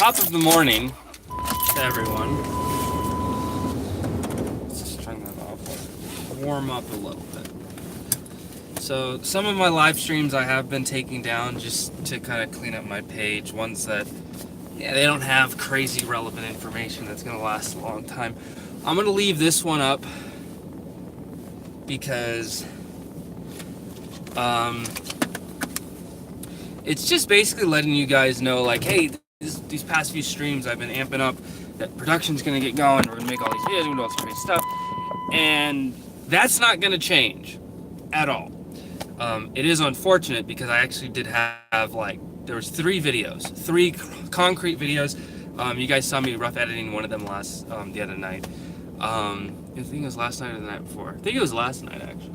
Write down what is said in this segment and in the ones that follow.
Top of the morning to everyone. Let's just turn that off. Warm up a little bit. So some of my live streams I have been taking down just to kind of clean up my page. Ones that, yeah, they don't have crazy relevant information that's going to last a long time. I'm going to leave this one up because it's just basically letting you guys know, like, hey, these past few streams I've been amping up that production's going to get going. We're going to make all these videos, we're going to do all this crazy stuff. And that's not going to change at all. It is unfortunate because I actually did have like, there was 3 concrete videos. You guys saw me rough editing one of them the other night. I think it was last night or the night before. I think it was last night, actually.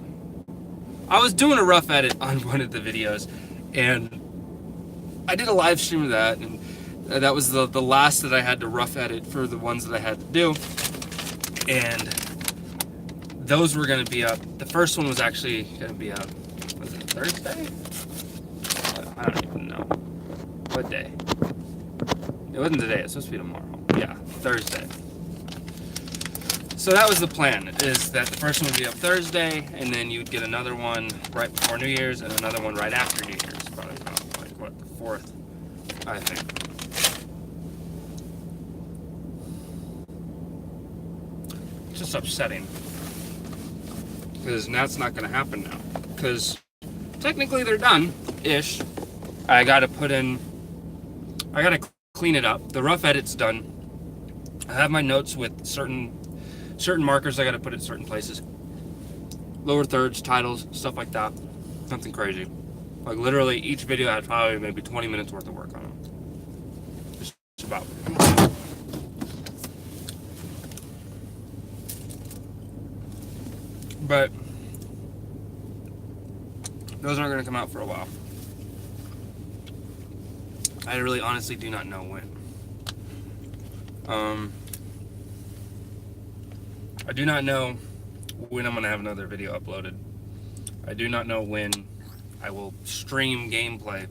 I was doing a rough edit on one of the videos, and I did a live stream of that, and that was the last that I had to rough edit for the ones that I had to do. And those were going to be up. The first one was actually going to be up, was it Thursday? I don't even know. What day? It wasn't today, it's supposed to be tomorrow. Yeah, Thursday. So that was the plan, is that the first one would be up Thursday, and then you would get another one right before New Year's, and another one right after New Year's. Probably about, like, what, the 4th, I think. It's just upsetting. Because that's not going to happen now. Because technically they're done-ish. I got to clean it up. The rough edit's done. I have my notes with certain markers I got to put at certain places. Lower thirds, titles, stuff like that. Nothing crazy. Like literally each video had probably maybe 20 minutes worth of work on them. Just about. But those aren't going to come out for a while. I really honestly do not know when. I do not know when I'm going to have another video uploaded. I do not know when I will stream gameplay.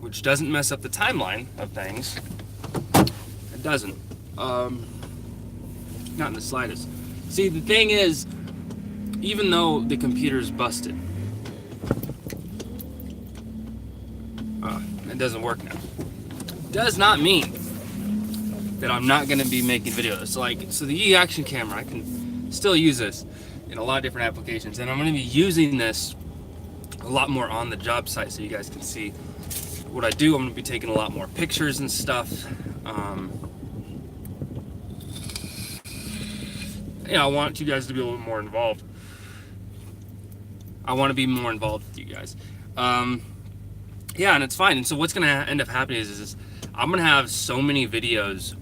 Which doesn't mess up the timeline of things. It doesn't. Not in the slightest. See, the thing is, even though the computer's busted, it doesn't work now. Does not mean that I'm not going to be making videos. So the E-Action camera, I can still use this in a lot of different applications, and I'm going to be using this a lot more on the job site so you guys can see what I do. I'm going to be taking a lot more pictures and stuff. I want you guys to be a little more involved. I want to be more involved with you guys. Yeah, and it's fine. And so what's going to end up happening is I'm going to have so many videos.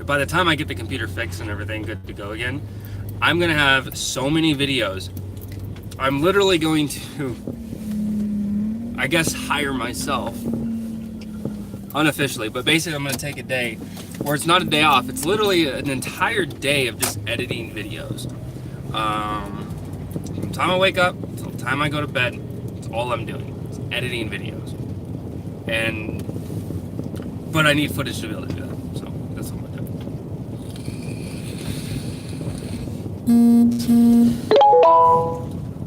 By the time I get the computer fixed and everything good to go again, I'm going to have so many videos. I'm literally going to, I guess, hire myself. Unofficially, but basically I'm going to take a day where it's not a day off. It's literally an entire day of just editing videos. From the time I wake up until the time I go to bed, it's all I'm doing. Editing videos, but I need footage to be able to do that, so that's what I'm gonna do.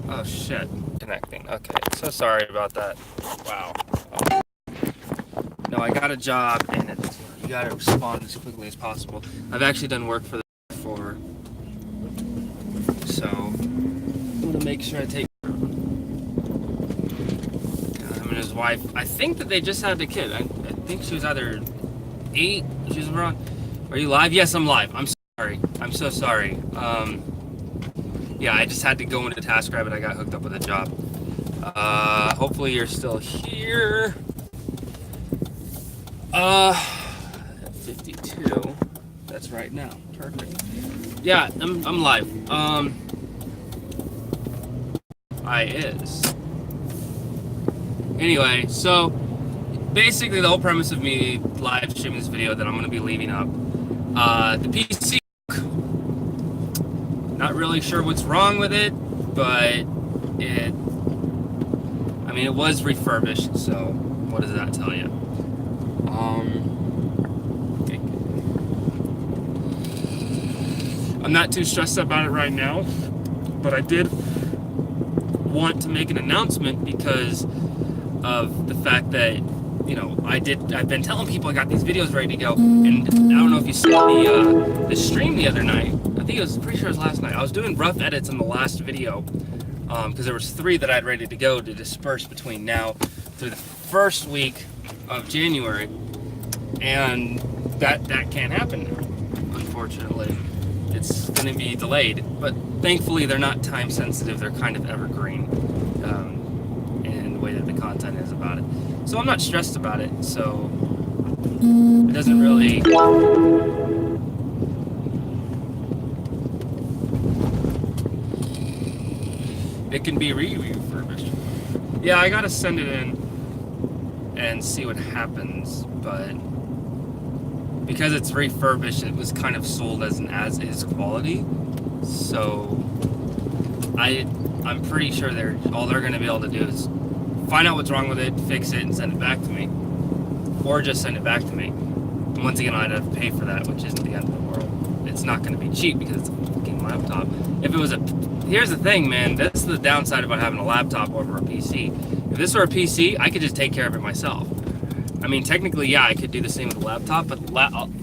Oh shit, connecting. Okay, so sorry about that. Wow. No, I got a job, and you gotta respond as quickly as possible. I've actually done work for them before, so I'm gonna make sure I take his wife. I think that they just had a kid. I think she was either 8. She was around. Are you live? Yes, I'm live. I'm sorry. I'm so sorry. Yeah, I just had to go into TaskRabbit. I got hooked up with a job. Hopefully you're still here. 52. That's right now. Perfect. Yeah, I'm live. I is. Anyway, so basically the whole premise of me live streaming this video that I'm going to be leaving up, the PC, not really sure what's wrong with it, but it was refurbished, so what does that tell you? I'm not too stressed about it right now, but I did want to make an announcement because of the fact that, I've been telling people I got these videos ready to go, and I don't know if you saw the stream the other night. I think pretty sure it was last night. I was doing rough edits on the last video, because there was 3 that I had ready to go to disperse between now through the first week of January, and that can't happen now, unfortunately. It's going to be delayed, but thankfully they're not time sensitive. They're kind of evergreen in the way that the content is about it. So I'm not stressed about it, so it doesn't really... It can be refurbished. Yeah, I gotta send it in and see what happens, but because it's refurbished, it was kind of sold as an as-is quality, so I'm pretty sure all they're gonna be able to do is find out what's wrong with it, fix it, and send it back to me, or just send it back to me. And once again, I'd have to pay for that, which isn't the end of the world. It's not gonna be cheap because it's a fucking laptop. If it was here's the thing, man, that's the downside about having a laptop over a PC. If this were a PC, I could just take care of it myself. I mean, technically, yeah, I could do the same with a laptop, but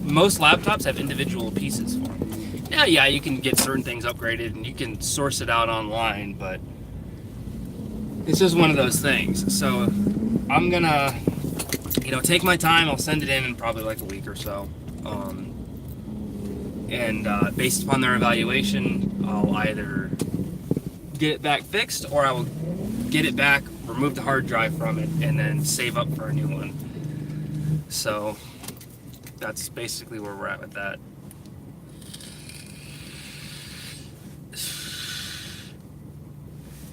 most laptops have individual pieces for them. Now, yeah, you can get certain things upgraded and you can source it out online, but it's just one of those things. So I'm gonna, take my time. I'll send it in probably like a week or so. And based upon their evaluation, I'll either get it back fixed or I will get it back, remove the hard drive from it, and then save up for a new one. So that's basically where we're at with that.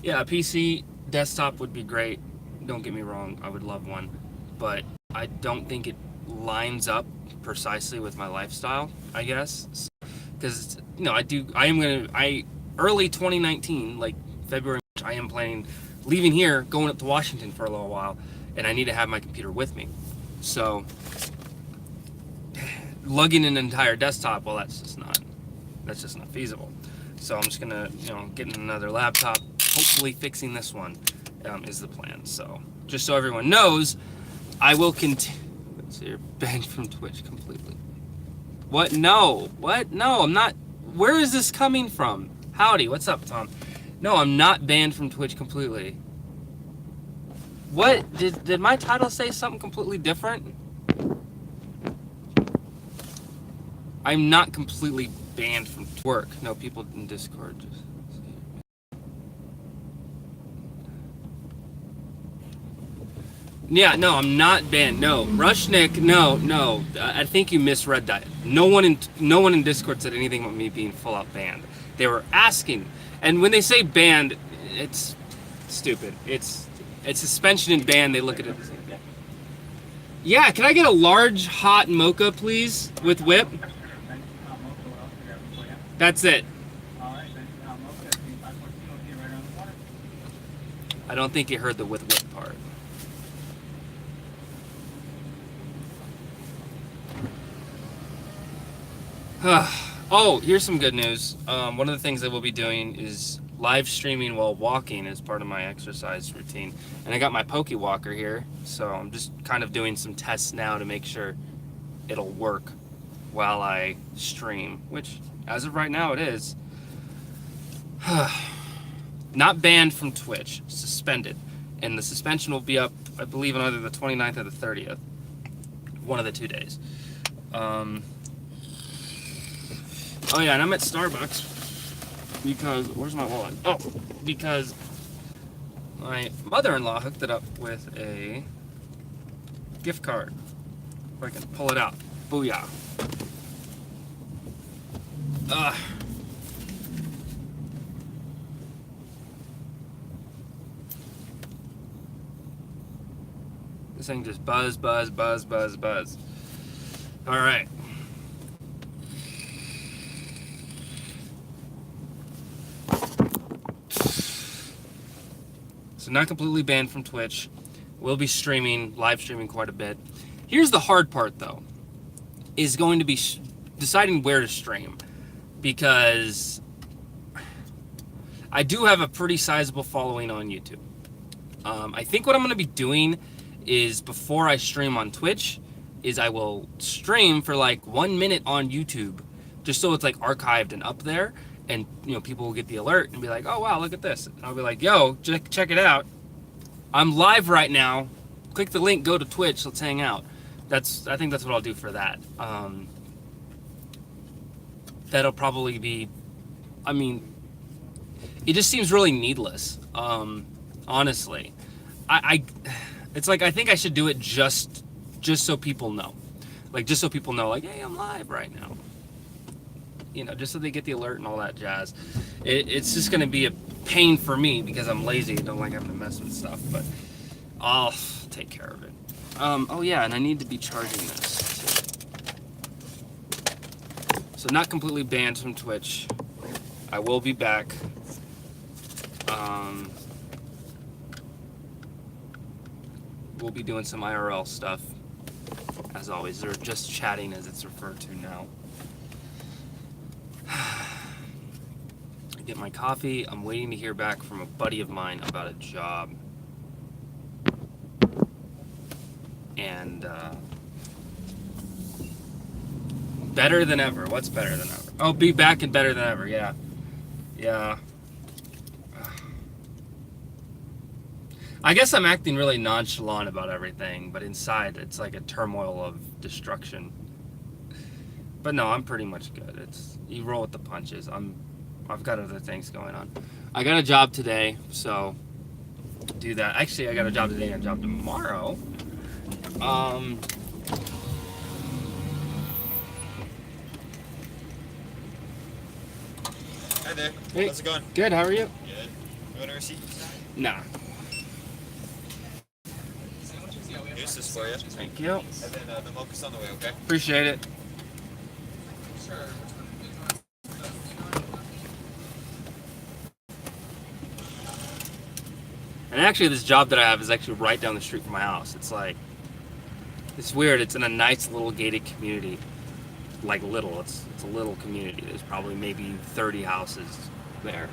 Yeah, a PC desktop would be great. Don't get me wrong, I would love one, but I don't think it lines up precisely with my lifestyle, I guess, because early 2019, like February, I am planning leaving here, going up to Washington for a little while, and I need to have my computer with me. So lugging an entire desktop, well, that's just not feasible. So I'm just gonna, get another laptop. Hopefully fixing this one is the plan. So just so everyone knows, I will continue. So you're banned from Twitch completely. What? No. What? No, I'm not. Where is this coming from? Howdy. What's up, Tom? No, I'm not banned from Twitch completely. What? Did my title say something completely different? I'm not completely banned from work. No, people in Discord just... Yeah, no, I'm not banned. No, Rushnick, no. I think you misread that. No one in Discord said anything about me being full out banned. They were asking, and when they say banned, it's stupid. It's suspension and ban. They look at it the same. Yeah, can I get a large hot mocha, please, with whip? That's it. I don't think you heard the with whip part. Oh, here's some good news. One of the things that we'll be doing is live streaming while walking as part of my exercise routine. And I got my Poke Walker here, so I'm just kind of doing some tests now to make sure it'll work while I stream, which as of right now it is. Not banned from Twitch, suspended. And the suspension will be up, I believe, on either the 29th or the 30th. One of the 2 days. Oh yeah, and I'm at Starbucks because, where's my wallet? Oh, because my mother-in-law hooked it up with a gift card. If I can pull it out. Booyah. This thing just buzz, buzz, buzz, buzz, buzz. All right. So not completely banned from Twitch. We'll be streaming, live streaming quite a bit. Here's the hard part though, is going to be deciding where to stream, because I do have a pretty sizable following on YouTube. I think what I'm going to be doing is, before I stream on Twitch, is I will stream for like 1 minute on YouTube, just so it's like archived and up there, and people will get the alert and be like, oh wow, look at this, and I'll be like, yo, check it out, I'm live right now, click the link, go to Twitch, let's hang out. I think that's what I'll do for that. That'll probably be, I mean, it just seems really needless, honestly. It's like, I think I should do it just so people know. Like, just so people know, like, hey, I'm live right now. Just so they get the alert and all that jazz. It's just going to be a pain for me because I'm lazy and don't like having to mess with stuff, but I'll take care of it. Oh yeah, and I need to be charging this too. So not completely banned from Twitch. I will be back. We'll be doing some IRL stuff, as always, or just chatting as it's referred to now. I get my coffee. I'm waiting to hear back from a buddy of mine about a job. And better than ever. What's better than ever? Oh, be back and better than ever. Yeah. I guess I'm acting really nonchalant about everything, but inside it's like a turmoil of destruction. But no, I'm pretty much good. You roll with the punches. I've got other things going on. I got a job today, so do that. Actually, I got a job today and a job tomorrow. Hi there. Hey. How's it going? Good, how are you? Good. You want a receipt? Nah. Here's this for you. Thank you. And then the milk is on the way, okay? Appreciate it. And actually, this job that I have is actually right down the street from my house. It's weird. It's in a nice little gated community. Like little. It's a little community. There's probably maybe 30 houses there.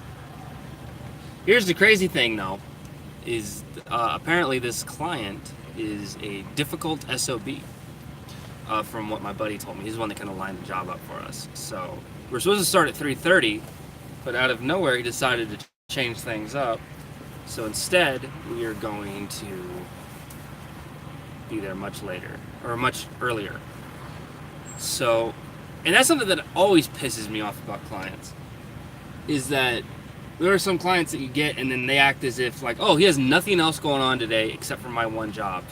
Here's the crazy thing, though, is apparently this client is a difficult SOB. From what my buddy told me. He's the one that kind of lined the job up for us. So we're supposed to start at 3:30, but out of nowhere he decided to change things up. So instead, we are going to be there much later, or much earlier. So, and that's something that always pisses me off about clients, is that there are some clients that you get and then they act as if like, oh, he has nothing else going on today except for my one job.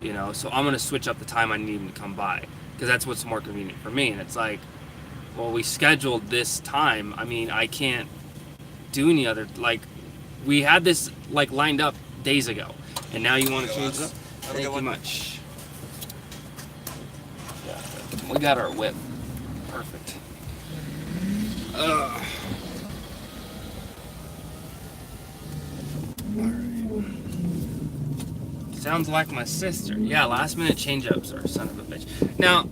So I'm going to switch up the time I need him to come by, because that's what's more convenient for me. And it's like, well, we scheduled this time. I mean, I can't do any other, like, we had this like lined up days ago, and now you want to change it up? Thank you much. Yeah, we got our whip. Perfect. All right. Sounds like my sister. Yeah, last minute change ups are son of a bitch. Now,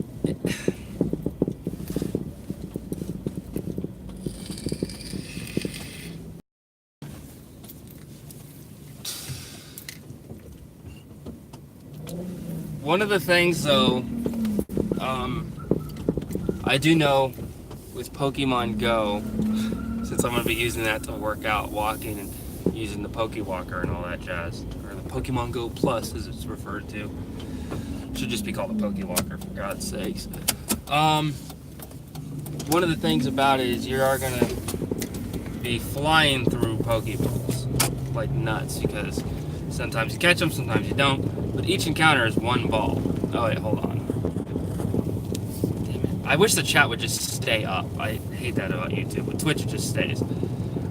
one of the things, though, I do know with Pokemon Go, since I'm going to be using that to work out, walking, and using the Pokewalker and all that jazz, or the Pokemon Go Plus, as it's referred to. It should just be called the Pokewalker, for God's sakes. One of the things about it is you are going to be flying through Pokeballs like nuts, because sometimes you catch them, sometimes you don't. But each encounter is one ball. Oh wait, hold on. Damn it. I wish the chat would just stay up. I hate that about YouTube. With Twitch, it just stays.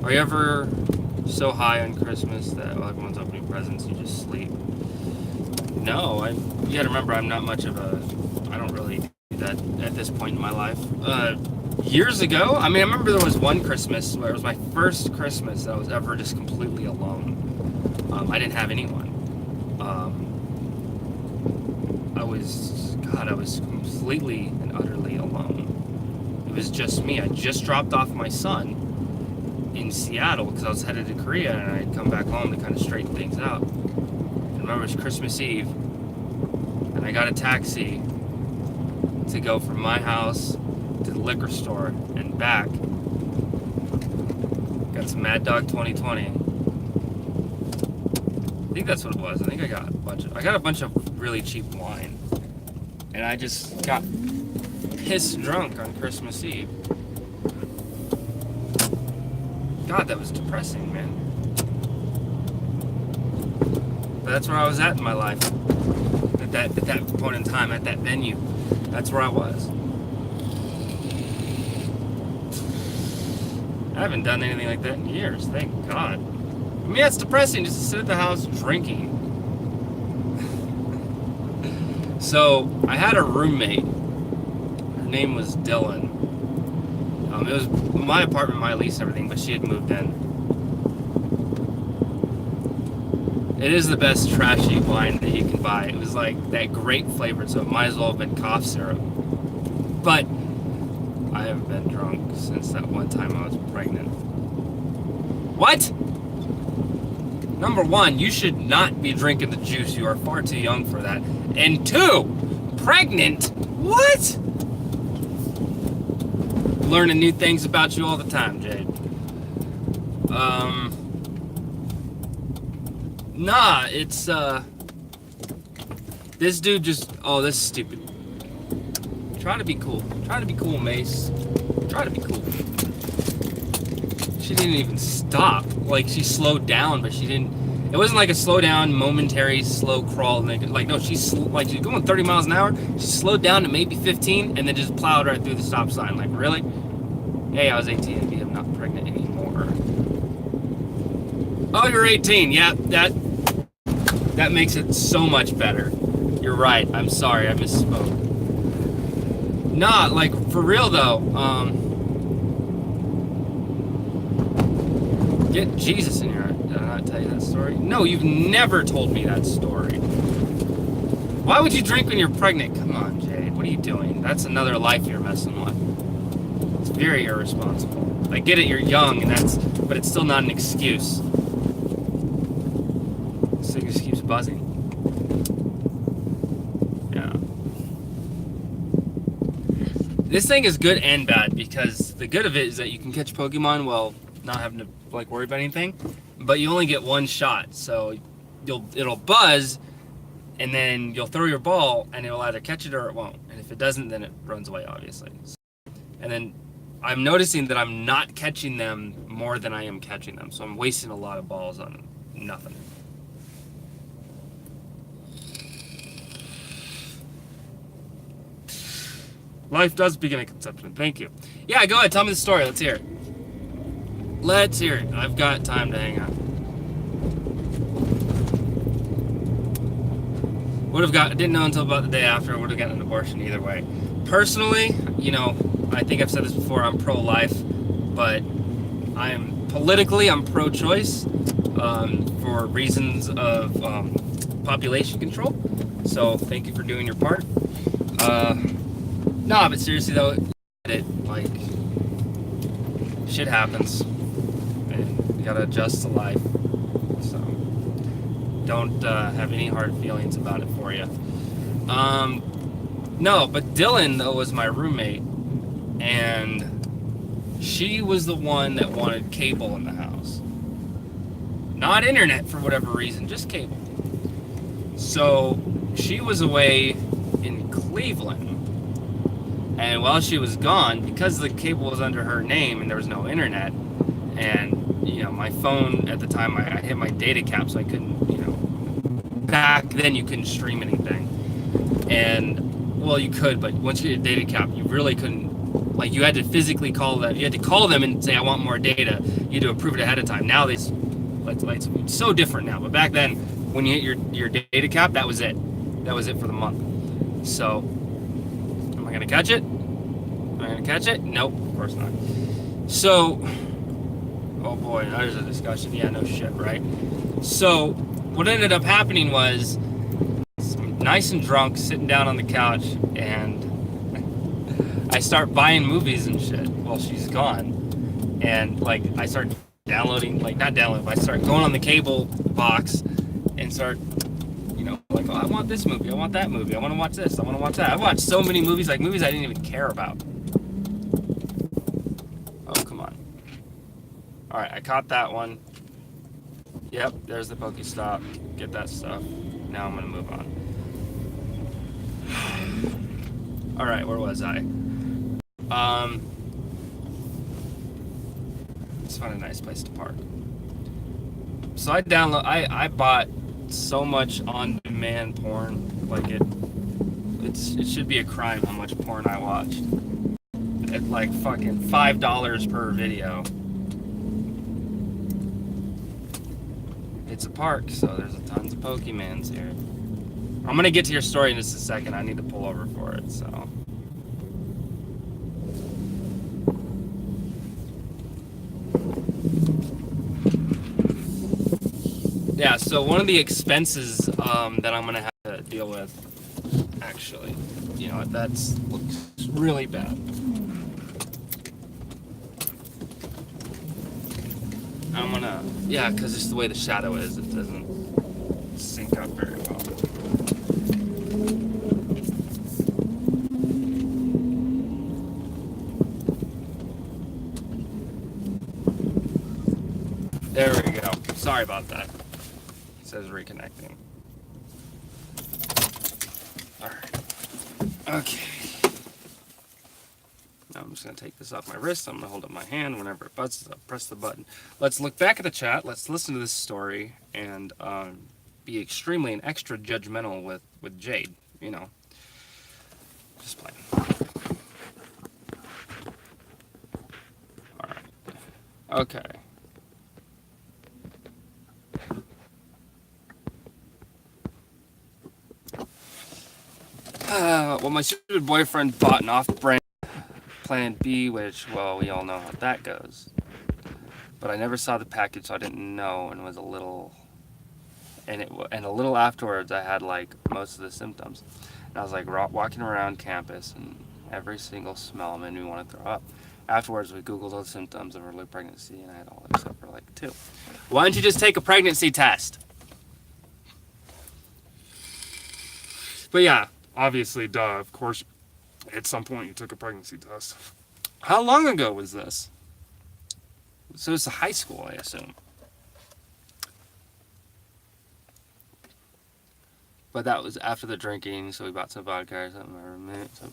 Are you ever so high on Christmas that while everyone's opening presents, you just sleep? No, you gotta remember, I'm not much of a... I don't really do that at this point in my life. Years ago, I mean, I remember there was one Christmas where it was my first Christmas that I was ever just completely alone. I didn't have anyone. I was completely and utterly alone. It was just me. I just dropped off my son in Seattle because I was headed to Korea, and I'd come back home to kind of straighten things out. And remember, it was Christmas Eve, and I got a taxi to go from my house to the liquor store and back. Got some Mad Dog 2020. I think that's what it was. I think I got a bunch of really cheap wine, and I just got pissed drunk on Christmas Eve. God, that was depressing, man. But that's where I was at in my life. At that point in time, at that venue. That's where I was. I haven't done anything like that in years, thank God. I mean, that's depressing just to sit at the house drinking. So, I had a roommate. Her name was Dylan. It was my apartment, my lease, and everything, but she had moved in. It is the best trashy wine that you can buy. It was like that grape flavor, so it might as well have been cough syrup. But I haven't been drunk since that one time I was pregnant. What? Number one, you should not be drinking the juice. You are far too young for that. And two, pregnant? What? Learning new things about you all the time, Jade. Nah, it's, this dude just, this is stupid. Try to be cool. Try to be cool, Mace. Try to be cool. She didn't even stop. Like, she slowed down, but she didn't, it wasn't like a slow down, momentary, slow crawl. Like, no, she's going 30 miles an hour. She slowed down to maybe 15 and then just plowed right through the stop sign. Like, really? Hey, I was 18 and I'm not pregnant anymore. Oh, you're 18. Yeah, that makes it so much better. You're right. I'm sorry. I misspoke. Nah, like, for real, though. Get Jesus in here. Did I not tell you that story? No, you've never told me that story. Why would you drink when you're pregnant? Come on, Jade. What are you doing? That's another life you're messing with. It's very irresponsible. I get it, you're young, but it's still not an excuse. This thing just keeps buzzing. Yeah. This thing is good and bad, because the good of it is that you can catch Pokemon while not having to like worry about anything, but you only get one shot, so it'll buzz, and then you'll throw your ball, and it'll either catch it or it won't. And if it doesn't, then it runs away, obviously. And then I'm noticing that I'm not catching them more than I am catching them, so I'm wasting a lot of balls on nothing. Life does begin at conception. Thank you. Yeah, go ahead. Tell me the story. Let's hear it. Let's hear it. I've got time to hang out. Didn't know until about the day after. Would have gotten an abortion either way. Personally, I think I've said this before. I'm pro-life, but I'm pro-choice for reasons of population control. So thank you for doing your part. No, but seriously though, shit happens, and you gotta adjust to life. So don't have any hard feelings about it for you. No, but Dylan though was my roommate, and she was the one that wanted cable in the house, not internet for whatever reason, just cable. So she was away in Cleveland. And while she was gone, because the cable was under her name and there was no internet, and my phone at the time, I hit my data cap, so I couldn't, back then you couldn't stream anything. And well, you could, but once you hit a data cap, you really couldn't. Like, you had to physically call them. You had to call them and say, I want more data. You had to approve it ahead of time. Now it's so different now. But back then, when you hit your data cap, that was it. That was it for the month. So, am I gonna catch it? Am I gonna catch it? Nope, of course not. So, Oh boy, there's a discussion. Yeah, no shit, right? So, what ended up happening was, I'm nice and drunk, sitting down on the couch, and I start buying movies and shit while she's gone. And, like, I start downloading, like, not downloading, but I start going on the cable box and start, you know, like, oh, I want this movie, I want that movie, I want to watch this, I want to watch that. I've watched so many movies, like, movies I didn't even care about. Oh, come on. Alright, I caught that one. Yep, there's the Pokestop. Get that stuff. Now I'm gonna move on. Alright, where was I? Let's find a nice place to park. So I bought so much on-demand porn. Like it should be a crime how much porn I watched. At like fucking $5 per video. It's a park, so there's tons of Pokemans here. I'm gonna get to your story in just a second. I need to pull over for it, so. Yeah, so one of the expenses that I'm gonna have to deal with, actually, you know, that's looks really bad. I'm gonna, yeah, because just the way the shadow is, it doesn't sync up very well. There we go. Sorry about that. It says reconnecting. Alright. Okay. Now I'm just going to take this off my wrist. I'm going to hold up my hand. Whenever it buzzes, I'll press the button. Let's look back at the chat. Let's listen to this story and be extremely and extra judgmental with Jade. You know. Just playing. Alright. Okay. Well, my stupid boyfriend bought an off-brand Plan B, which, well, we all know how that goes. But I never saw the package, so I didn't know, and was a little... And a little afterwards, I had, like, most of the symptoms. And I was, like, walking around campus, and every single smell made me want to throw up. Afterwards, we Googled all the symptoms of early pregnancy, and I had all except for, like, 2. Why don't you just take a pregnancy test? But yeah, obviously, duh, of course, at some point you took a pregnancy test. How long ago was this? So it's high school, I assume. But that was after the drinking, so we bought some vodka or something. Or a minute, so.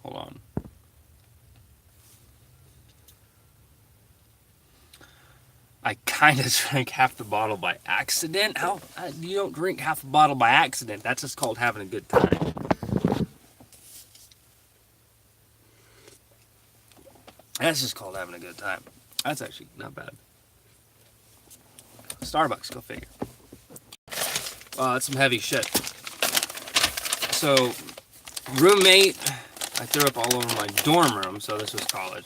Hold on. I kind of drank half the bottle by accident. How? You don't drink half a bottle by accident. That's just called having a good time. That's just called having a good time. That's actually not bad. Starbucks, go figure. That's some heavy shit. So, roommate, I threw up all over my dorm room, so this was college.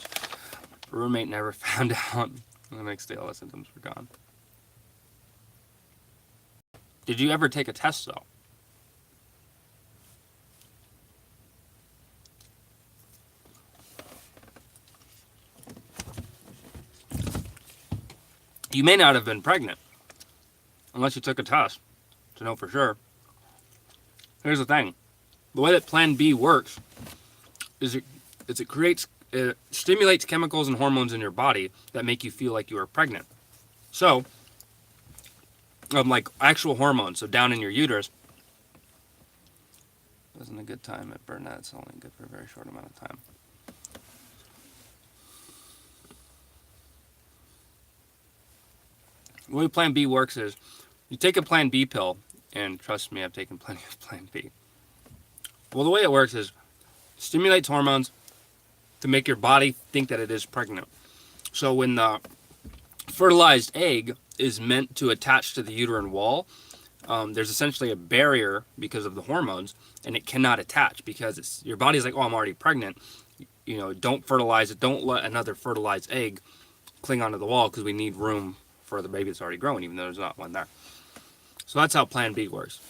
Roommate never found out. The next day, all the symptoms were gone. Did you ever take a test, though? You may not have been pregnant unless you took a test to know for sure. Here's the thing. The way that Plan B works is it stimulates chemicals and hormones in your body that make you feel like you are pregnant. So, like actual hormones, so down in your uterus. Wasn't a good time at Burnett. It's only good for a very short amount of time. The way Plan B works is you take a Plan B pill, and trust me, I've taken plenty of Plan B. Well, the way it works is stimulates hormones to make your body think that it is pregnant. So when the fertilized egg is meant to attach to the uterine wall, there's essentially a barrier because of the hormones, and it cannot attach because your body's like, oh, I'm already pregnant. You know, don't fertilize it. Don't let another fertilized egg cling onto the wall because we need room for the baby that's already growing, even though there's not one there. So that's how Plan B works.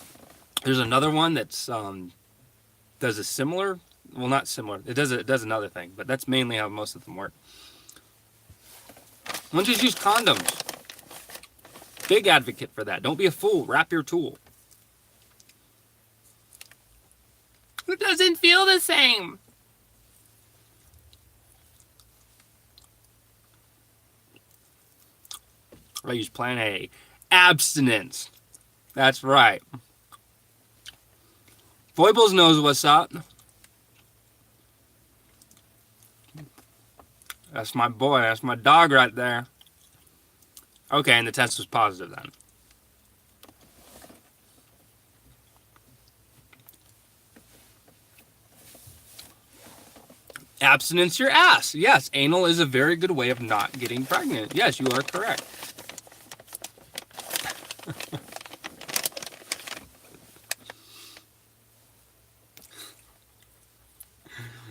There's another one that's does a similar, well, not similar. It does another thing, but that's mainly how most of them work. One, just use condoms. Big advocate for that. Don't be a fool. Wrap your tool. It doesn't feel the same. I use Plan A. Abstinence. That's right. Foibles knows what's up. That's my boy. That's my dog right there. Okay, and the test was positive then. Abstinence your ass. Yes, anal is a very good way of not getting pregnant. Yes, you are correct.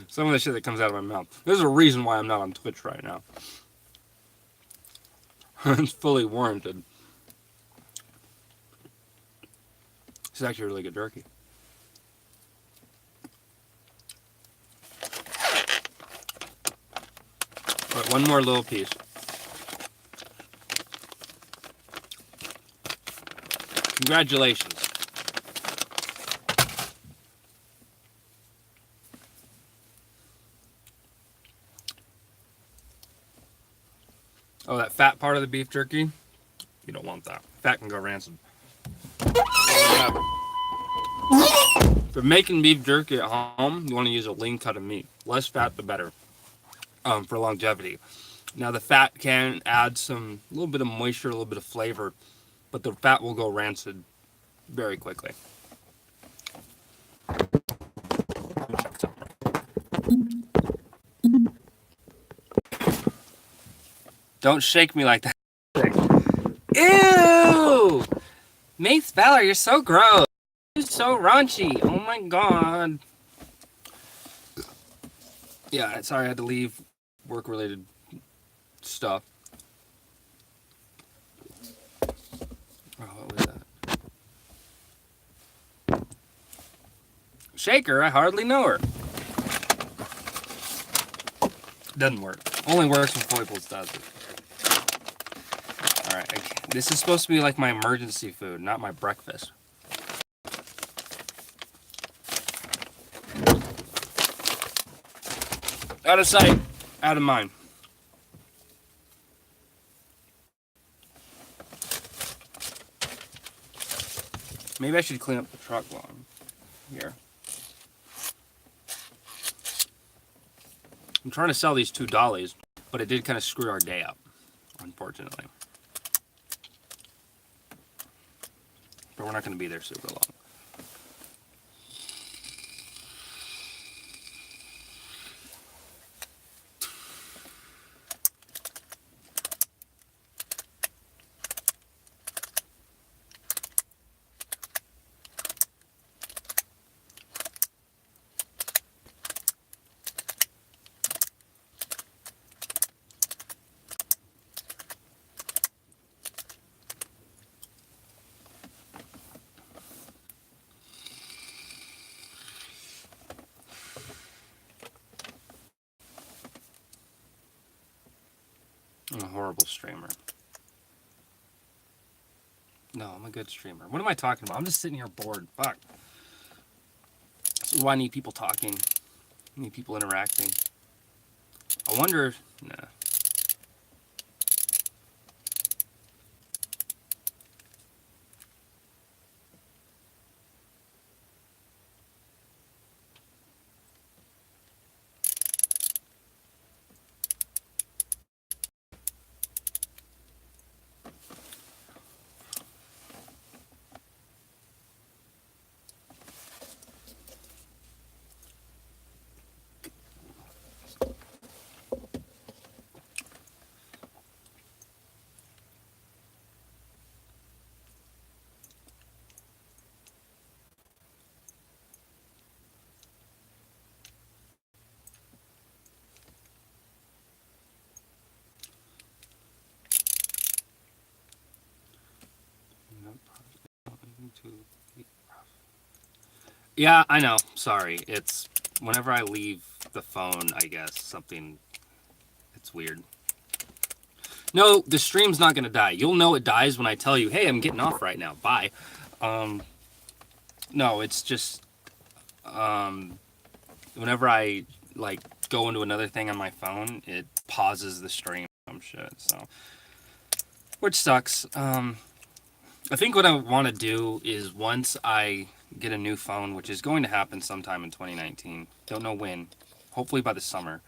Some of the shit that comes out of my mouth. There's a reason why I'm not on Twitch right now. It's fully warranted. It's actually really good jerky. All right, one more little piece. Congratulations. Oh, that fat part of the beef jerky? You don't want that. Fat can go rancid. If you're making beef jerky at home, you want to use a lean cut of meat. Less fat, the better. For longevity. Now the fat can add a little bit of moisture, a little bit of flavor, but the fat will go rancid very quickly. Don't shake me like that. Ew! Mace Valor, you're so gross. You're so raunchy. Oh my god. Yeah, sorry I had to leave work-related stuff. Oh, what was that? Shaker, I hardly know her. Doesn't work. Only works when Foibles does it. Alright, this is supposed to be like my emergency food, not my breakfast. Out of sight, out of mind. Maybe I should clean up the truck while I'm here. I'm trying to sell these 2 dollies, but it did kind of screw our day up, unfortunately. But we're not going to be there super long. I'm a horrible streamer. No, I'm a good streamer. What am I talking about? I'm just sitting here bored. Fuck. This is why I need people talking. I need people interacting. I wonder... Nah. Yeah, I know. Sorry. It's whenever I leave the phone, I guess something. It's weird. No, the stream's not gonna die. You'll know it dies when I tell you, "Hey, I'm getting off right now. Bye." Um, no, it's just whenever I like go into another thing on my phone, it pauses the stream. Some shit. So, which sucks. I think what I want to do is once I get a new phone, which is going to happen sometime in 2019. Don't know when. Hopefully by the summer.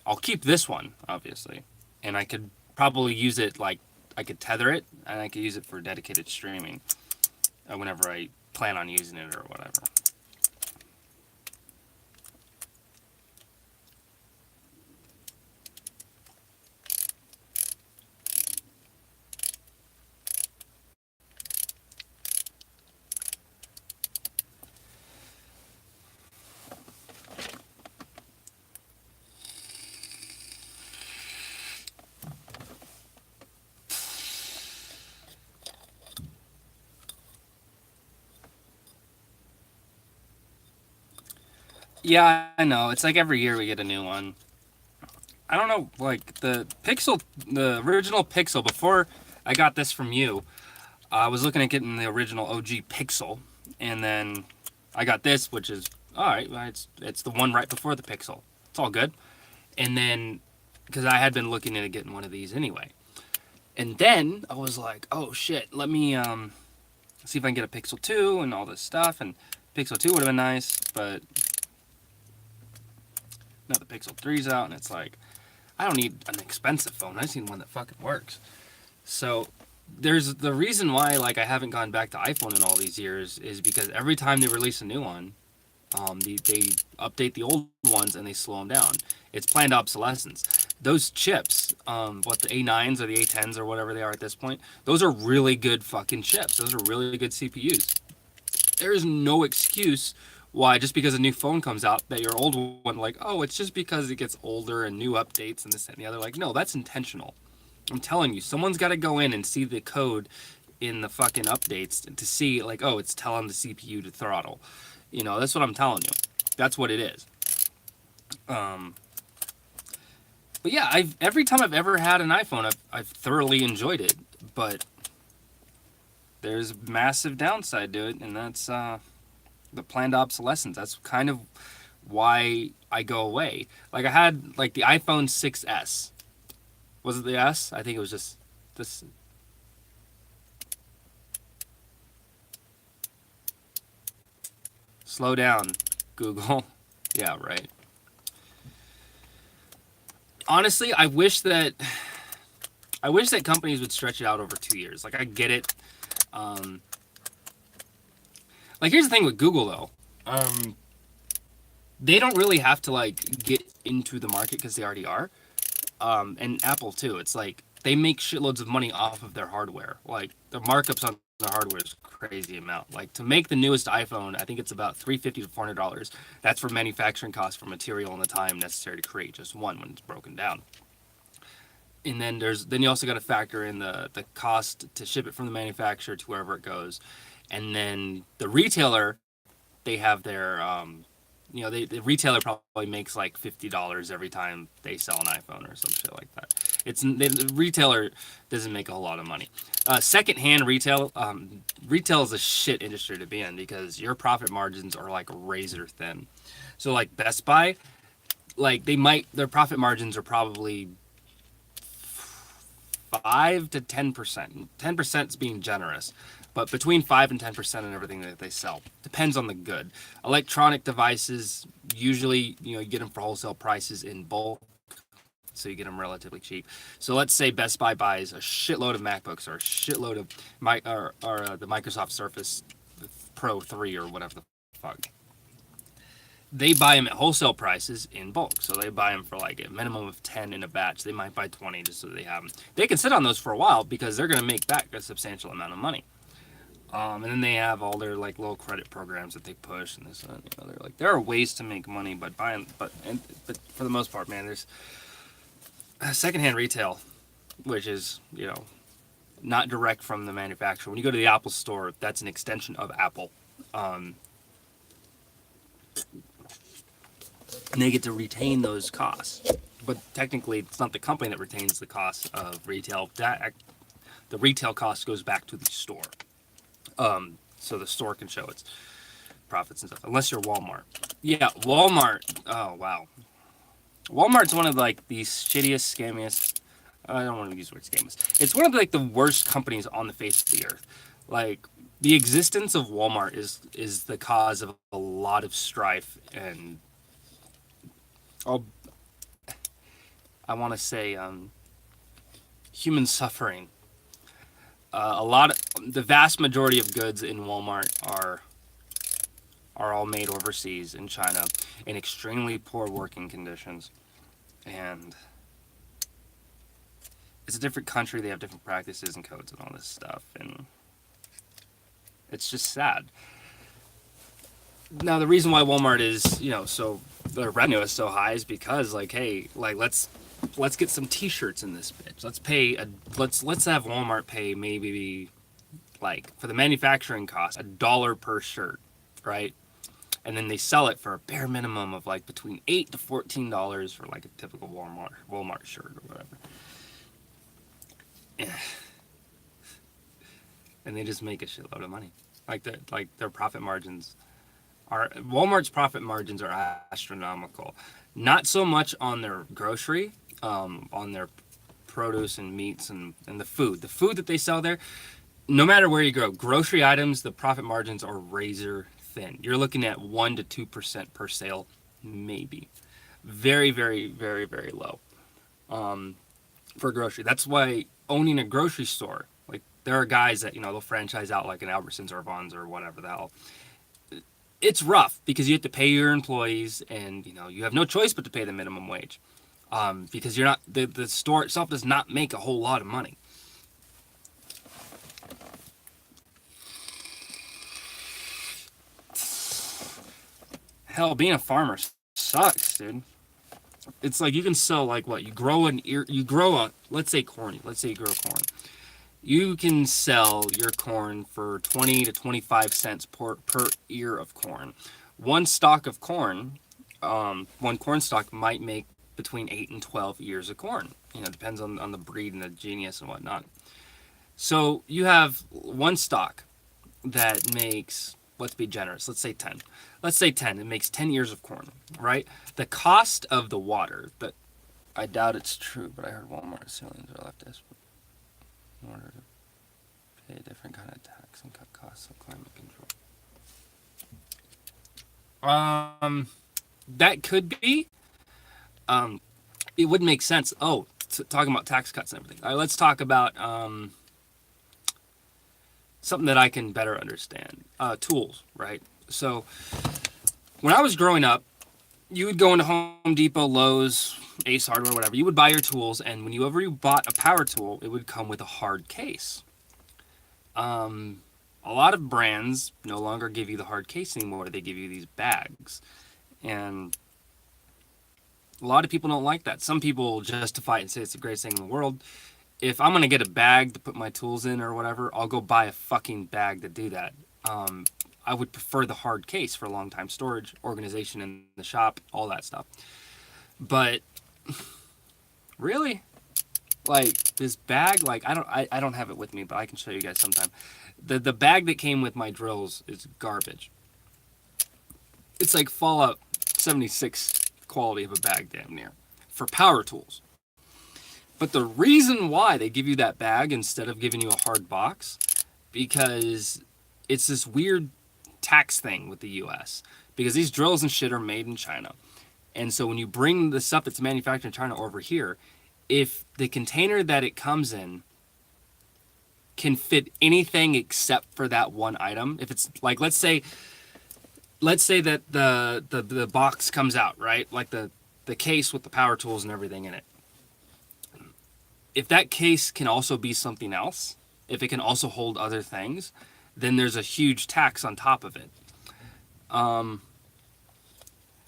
I'll keep this one, obviously, and I could probably use it like I could tether it, and I could use it for dedicated streaming whenever I plan on using it or whatever. Yeah, I know. It's like every year we get a new one. I don't know, like the Pixel, the original Pixel. Before I got this from you, I was looking at getting the original OG Pixel, and then I got this, which is all right. Well, it's the one right before the Pixel. It's all good. And then because I had been looking into getting one of these anyway, and then I was like, oh shit, let me see if I can get a Pixel 2 and all this stuff. And Pixel 2 would have been nice, but now the Pixel 3's out, and it's like I don't need an expensive phone. I just need one that fucking works. So there's the reason why like I haven't gone back to iPhone in all these years is because every time they release a new one, they update the old ones and they slow them down. It's planned obsolescence. Those chips, what the A9s or the A10s or whatever they are at this point, those are really good fucking chips. Those are really good CPUs. There is no excuse why just because a new phone comes out that your old one like, oh, it's just because it gets older and new updates and this and the other. Like, no, that's intentional. I'm telling you, someone's got to go in and see the code in the fucking updates to see like, oh, it's telling the CPU to throttle. You know, that's what I'm telling you. That's what it is. But yeah, every time I've ever had an iPhone, I've thoroughly enjoyed it. But there's massive downside to it, and that's the planned obsolescence. That's kind of why I go away. Like I had like the iPhone 6s. Was it the S? I think it was just this. Slow down, Google. Yeah, right. Honestly, I wish that companies would stretch it out over 2 years. Like I get it. Um, like here's the thing with Google though. They don't really have to like get into the market because they already are. And Apple too. It's like they make shitloads of money off of their hardware. Like the markups on the hardware is crazy amount. Like to make the newest iPhone, I think it's about $350 to $400. That's for manufacturing costs for material and the time necessary to create just one when it's broken down. And then you also got to factor in the cost to ship it from the manufacturer to wherever it goes, and then the retailer, they have their the retailer probably makes like $50 every time they sell an iPhone or some shit like that. The retailer doesn't make a whole lot of money. Secondhand retail is a shit industry to be in because your profit margins are like razor thin. So like Best Buy, like their profit margins are probably 5 to 10%. 10% is being generous, but between 5 and 10% in everything that they sell. Depends on the good. Electronic devices, usually, you get them for wholesale prices in bulk, so you get them relatively cheap. So let's say Best Buy buys a shitload of MacBooks or a shitload of the Microsoft Surface Pro 3 or whatever the fuck. They buy them at wholesale prices in bulk. So they buy them for like a minimum of 10 in a batch. They might buy 20 just so they have them. They can sit on those for a while because they're going to make back a substantial amount of money. And then they have all their like little credit programs that they push and this and they're like there are ways to make money, but but for the most part, man, there's secondhand retail, which is not direct from the manufacturer. When you go to the Apple store, that's an extension of Apple. And they get to retain those costs. But technically, it's not the company that retains the cost of retail. The retail cost goes back to the store. So the store can show its profits and stuff, unless you're Walmart. Yeah, Walmart. Oh, wow. Walmart's one of like the shittiest, scammiest. I don't want to use the word scammiest. It's one of like the worst companies on the face of the earth. Like the existence of Walmart is the cause of a lot of strife and I want to say human suffering. The vast majority of goods in Walmart are all made overseas in China in extremely poor working conditions, and it's a different country. They have different practices and codes and all this stuff, and it's just sad. Now the reason why Walmart is, so their revenue is so high is because like, hey, like let's get some T-shirts in this bitch. Let's have Walmart pay maybe like for the manufacturing cost $1 per shirt, right? And then they sell it for a bare minimum of like between $8 to $14 for like a typical Walmart shirt or whatever. And they just make a shitload of money. Like their profit margins Walmart's profit margins are astronomical. Not so much on their grocery, on their produce and meats and the food. The food that they sell there, no matter where you go, grocery items, the profit margins are razor thin. You're looking at 1% to 2% per sale, maybe. Very, very, very, very low for grocery. That's why owning a grocery store, like there are guys that, they'll franchise out like an Albertsons or Vons or whatever the hell. It's rough because you have to pay your employees and, you have no choice but to pay the minimum wage because you're not, the store itself does not make a whole lot of money. Hell, being a farmer sucks, dude. It's like you can sell like what? Let's say corn. Let's say you grow corn. You can sell your corn for 20 to 25 cents per ear of corn. One stalk of corn, one corn stalk might make between 8 and 12 ears of corn. Depends on the breed and the genius and whatnot. So you have one stalk that makes, let's be generous, let's say 10. Let's say 10, it makes 10 ears of corn, right? The cost of the water, I doubt it's true, but I heard Walmart ceilings are left desperate in order to pay a different kind of tax and cut costs of climate control. That could be. It would make sense. Oh, talking about tax cuts and everything. All right, let's talk about something that I can better understand. Tools, right? So when I was growing up, you would go into Home Depot, Lowe's, Ace Hardware, whatever. You would buy your tools, and whenever you bought a power tool, it would come with a hard case. A lot of brands no longer give you the hard case anymore. They give you these bags. And a lot of people don't like that. Some people justify it and say it's the greatest thing in the world. If I'm going to get a bag to put my tools in or whatever, I'll go buy a fucking bag to do that. I would prefer the hard case for long-time storage, organization in the shop, all that stuff. But really, like this bag, like I don't have it with me, but I can show you guys sometime. The bag that came with my drills is garbage. It's like Fallout 76 quality of a bag, damn near, for power tools. But the reason why they give you that bag instead of giving you a hard box, because it's this weird tax thing with the US, because these drills and shit are made in China. And so when you bring the stuff that's manufactured in China over here, if the container that it comes in can fit anything except for that one item, if it's like, let's say that the box comes out, right? Like the case with the power tools and everything in it. If that case can also be something else, if it can also hold other things, then there's a huge tax on top of it.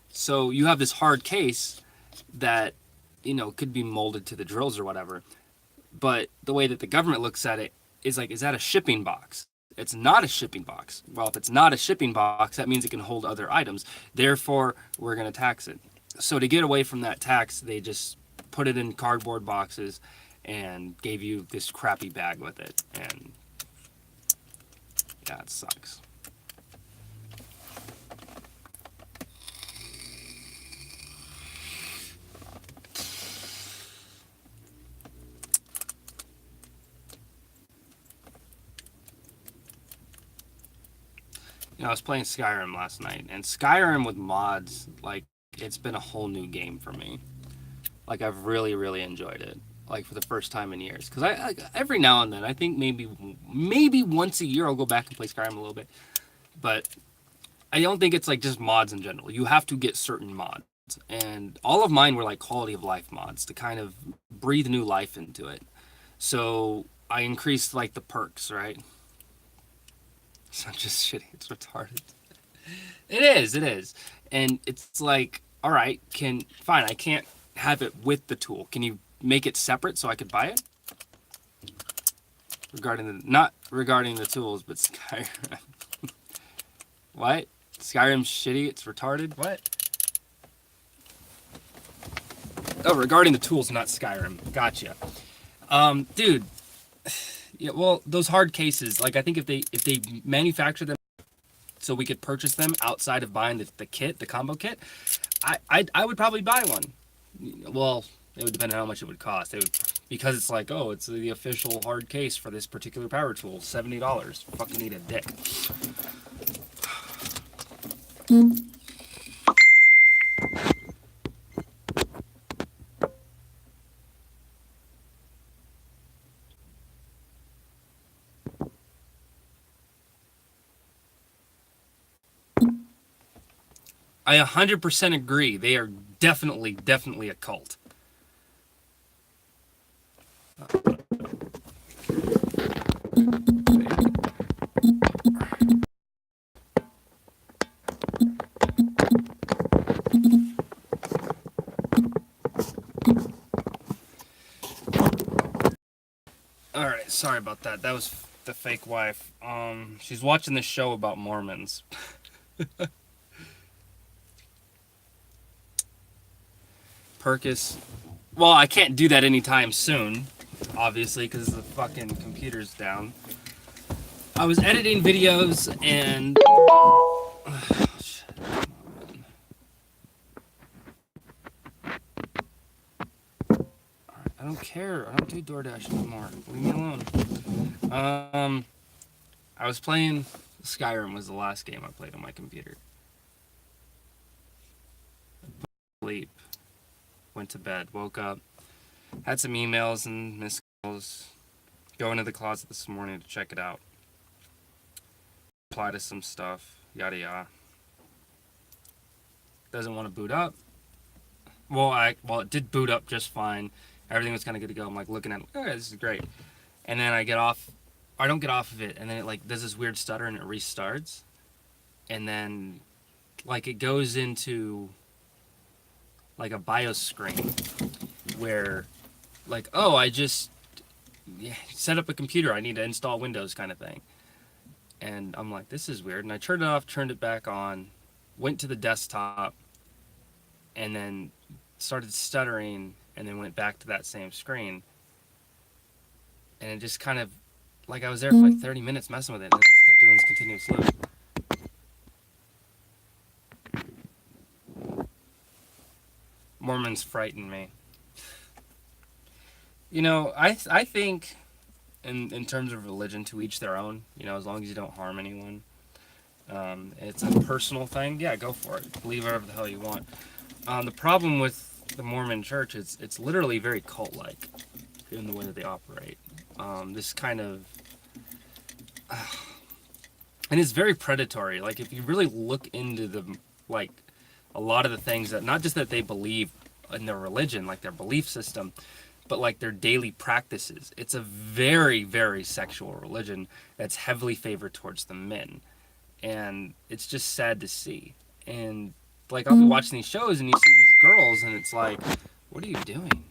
So you have this hard case that, could be molded to the drills or whatever. But the way that the government looks at it is like, is that a shipping box? it's not a shipping box. Well, if it's not a shipping box, that means it can hold other items. Therefore, we're going to tax it. So to get away from that tax, they just put it in cardboard boxes and gave you this crappy bag with it. And yeah, it sucks. You know, I was playing Skyrim last night, and Skyrim with mods, like, it's been a whole new game for me. Like, I've really, really enjoyed it. Like, for the first time in years. Because I every now and then, I think maybe once a year I'll go back and play Skyrim a little bit. But I don't think it's, like, just mods in general. You have to get certain mods. And all of mine were, like, quality of life mods to kind of breathe new life into it. So I increased, like, the perks, right? It's not just shitty, it's retarded. It is. And it's like, all right, fine, I can't have it with the tool. Can you make it separate so I could buy it? Not regarding the tools, but Skyrim. What? Skyrim's shitty, it's retarded? What? Oh, regarding the tools, not Skyrim. Gotcha. Dude. Yeah, well, those hard cases, like, I think if they manufacture them so we could purchase them outside of buying the kit, the combo kit, I would probably buy one. Well, it would depend on how much it would cost. Because it's like, oh, it's the official hard case for this particular power tool, $70. Fucking need a dick. I 100% agree. They are definitely a cult. Alright, sorry about that. That was the fake wife. She's watching this show about Mormons. Perkus. Well, I can't do that anytime soon, obviously, because the fucking computer's down. I was editing videos and... I don't care. I don't do DoorDash anymore. Leave me alone. I was playing Skyrim was the last game I played on my computer. Sleep. Went to bed, woke up, had some emails and missed calls. Go into the closet this morning to check it out. Apply to some stuff, yada yada. Doesn't want to boot up. Well, it did boot up just fine. Everything was kind of good to go. I'm like looking at it, okay, this is great. And then I don't get off of it, and then it like does this weird stutter and it restarts. And then like it goes into like a BIOS screen where like, oh, I just set up a computer, I need to install Windows kind of thing. And I'm like, this is weird. And I turned it off, turned it back on, went to the desktop, and then started stuttering, and then went back to that same screen. And it just kind of, like I was there for like 30 minutes messing with it, and it just kept doing this continuous loop. Mormons frighten me. You know, I think in terms of religion, to each their own, you know, as long as you don't harm anyone. It's a personal thing, yeah, go for it. Believe whatever the hell you want. The problem with the Mormon church is it's literally very cult-like in the way that they operate. This kind of... and it's very predatory. Like, if you really look into the, like, a lot of the things that, not just that they believe in their religion, like their belief system, but like their daily practices. It's a very, very sexual religion that's heavily favored towards the men. And it's just sad to see. And like I'll be watching these shows and you see these girls and it's like, what are you doing?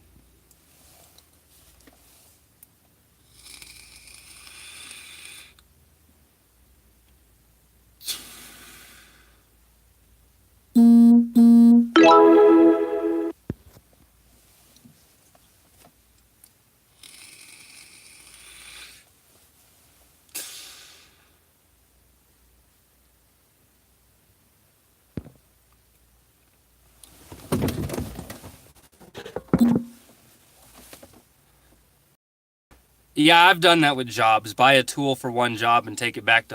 Yeah, I've done that with jobs. Buy a tool for one job and take it back to home.